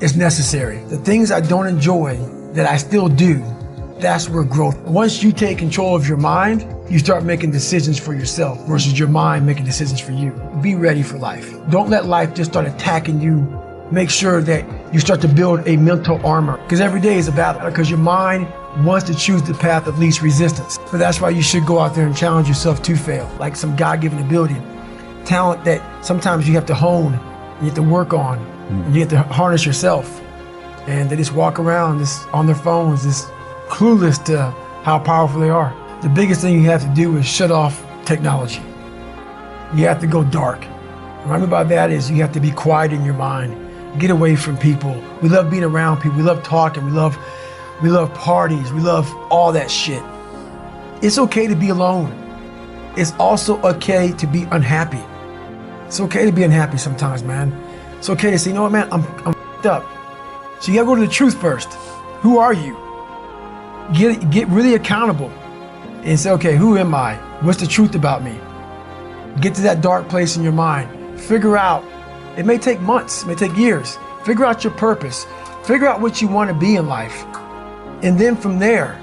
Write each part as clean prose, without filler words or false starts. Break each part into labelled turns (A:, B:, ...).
A: is necessary. The things I don't enjoy that I still do, that's where growth. Once you take control of your mind, you start making decisions for yourself versus your mind making decisions for you. Be ready for life. Don't let life just start attacking you. Make sure that you start to build a mental armor, because every day is a battle, because your mind wants to choose the path of least resistance. But that's why you should go out there and challenge yourself to fail, like some God-given ability, talent that sometimes you have to hone, you have to work on, and you have to harness yourself. And they just walk around just on their phones, just clueless to how powerful they are. The biggest thing you have to do is shut off technology. You have to go dark. What I mean by that is you have to be quiet in your mind. Get away from people. We love being around people. We love talking. We love parties. We love all that shit. It's okay to be alone. It's also okay to be unhappy. It's okay to be unhappy sometimes, man. It's okay to say, you know what, man, I'm f***ed up. So you gotta go to the truth first. Who are you? Get really accountable and say, okay, who am I? What's the truth about me? Get to that dark place in your mind. Figure out, it may take months, it may take years. Figure out your purpose. Figure out what you want to be in life. And then from there,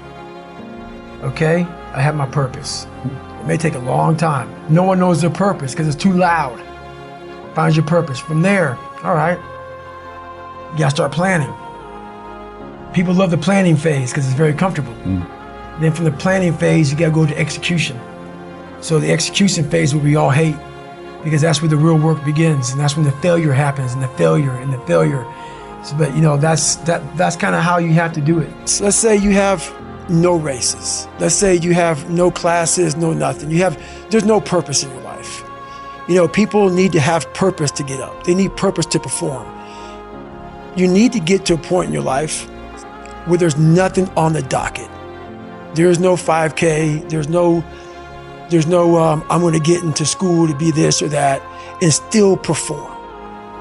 A: okay, I have my purpose. It may take a long time. No one knows their purpose because it's too loud. Find your purpose. From there, all right, you gotta start planning. People love the planning phase because it's very comfortable. Then from the planning phase, you gotta go to execution. So the execution phase will we all hate, because that's where the real work begins, and that's when the failure happens, and the failure. So, but you know, that's kind of how you have to do it. So let's say you have no races. Let's say you have no classes, no nothing. There's no purpose in your life. You know, people need to have purpose to get up. They need purpose to perform. You need to get to a point in your life where there's nothing on the docket. There's no 5K. There's no I'm going to get into school to be this or that and still perform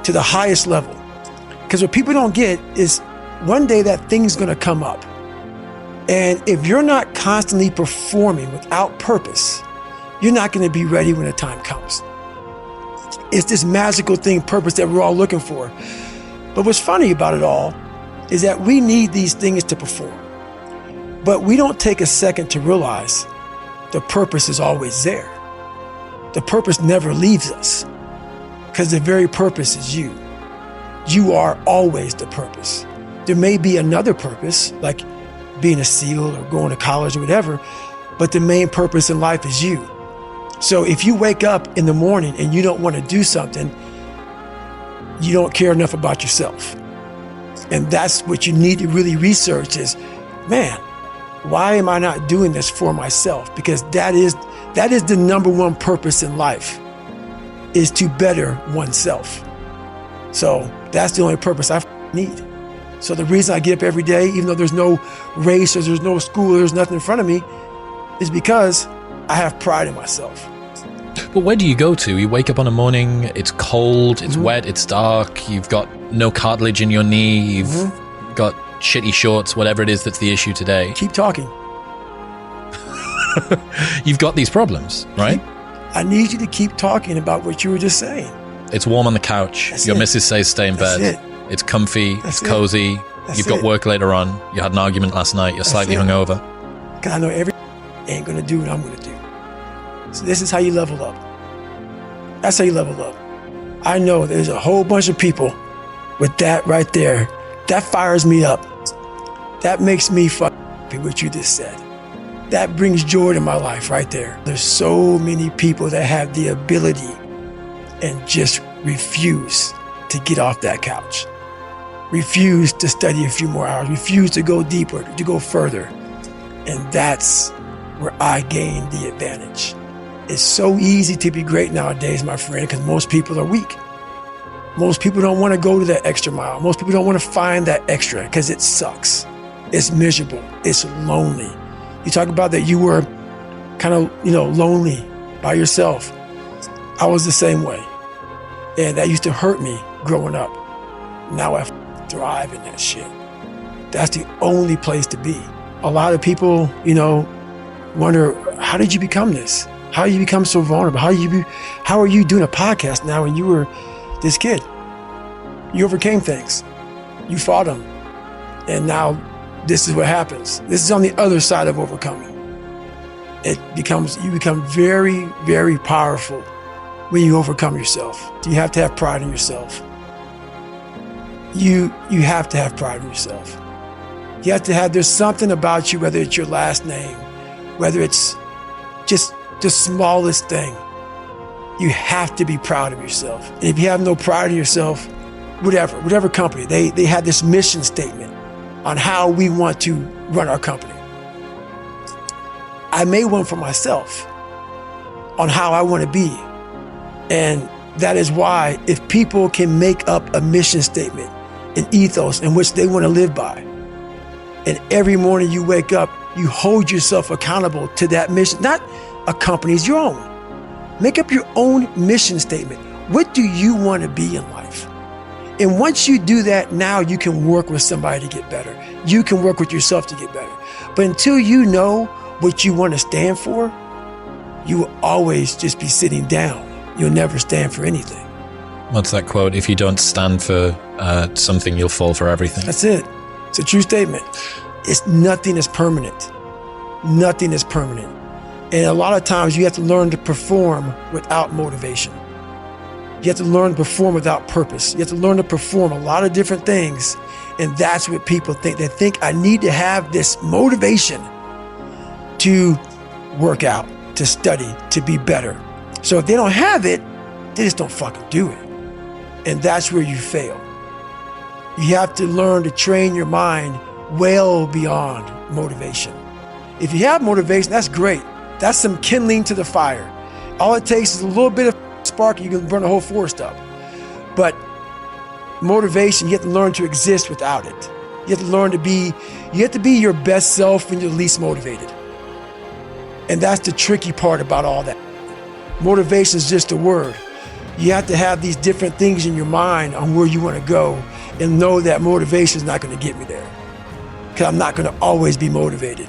A: to the highest level. Because what people don't get is one day that thing's going to come up. And if you're not constantly performing without purpose, you're not going to be ready when the time comes. It's this magical thing, purpose, that we're all looking for. But what's funny about it all is that we need these things to perform. But we don't take a second to realize the purpose is always there. The purpose never leaves us, because the very purpose is you. You are always the purpose. There may be another purpose, like being a SEAL or going to college or whatever, but the main purpose in life is you. So if you wake up in the morning and you don't want to do something, you don't care enough about yourself. And that's what you need to really research is, man, why am I not doing this for myself? Because that is the number one purpose in life, is to better oneself. So that's the only purpose I need. So the reason I get up every day, even though there's no race or there's no school, there's nothing in front of me, is because I have pride in myself.
B: But where do you go to? You wake up on a morning, it's cold, it's wet, it's dark, you've got no cartilage in your knee, you've got shitty shorts, whatever it is that's the issue today.
A: Keep talking.
B: You've got these problems, right?
A: I need you to keep talking about what you were just saying.
B: It's warm on the couch.
A: That's
B: Your
A: it.
B: missus says stay in bed.
A: That's it.
B: It's comfy.
A: That's
B: it's cozy.
A: That's
B: You've got
A: it.
B: work later on. You had an argument last night. You're
A: That's
B: slightly
A: it.
B: hungover.
A: Because I know every ain't going to do what I'm going to do. So this is how you level up. That's how you level up. I know there's a whole bunch of people with that right there. That fires me up. That makes me happy what you just said. That brings joy to my life right there. There's so many people that have the ability and just refuse to get off that couch. Refuse to study a few more hours. Refuse to go deeper, to go further. And that's where I gain the advantage. It's so easy to be great nowadays, my friend, because most people are weak. Most people don't want to go to that extra mile. Most people don't want to find that extra because it sucks. It's miserable. It's lonely. You talk about that you were kind of, lonely by yourself. I was the same way. And that used to hurt me growing up. Now I thrive in that shit. That's the only place to be. A lot of people, wonder, how did you become this? How did you become so vulnerable? How are you doing a podcast now when you were this kid? You overcame things. You fought them. And now this is what happens. This is on the other side of overcoming. You become very, very powerful when you overcome yourself. You have to have pride in yourself. You have to have pride in yourself. You have to have, there's something about you, whether it's your last name, whether it's just the smallest thing, you have to be proud of yourself. And if you have no pride in yourself, whatever company, they had this mission statement on how we want to run our company. I made one for myself on how I want to be. And that is why if people can make up a mission statement, an ethos in which they want to live by, and every morning you wake up, you hold yourself accountable to that mission, not a company's, your own. Make up your own mission statement. What do you want to be in life? And once you do that, now you can work with somebody to get better. You can work with yourself to get better. But until you know what you want to stand for, you will always just be sitting down. You'll never stand for anything.
B: What's that quote? If you don't stand for something, you'll fall for everything.
A: That's it. It's a true statement. Nothing is permanent. Nothing is permanent. And a lot of times you have to learn to perform without motivation. You have to learn to perform without purpose. You have to learn to perform a lot of different things. And that's what people think. They think I need to have this motivation to work out, to study, to be better. So if they don't have it, they just don't fucking do it. And that's where you fail. You have to learn to train your mind well beyond motivation. If you have motivation, that's great. That's some kindling to the fire. All it takes is a little bit of spark and you can burn the whole forest up. But motivation, you have to learn to exist without it. You have to learn to be, you have to be your best self when you're least motivated. And that's the tricky part about all that. Motivation is just a word. You have to have these different things in your mind on where you want to go and know that motivation is not going to get me there. Because I'm not going to always be motivated.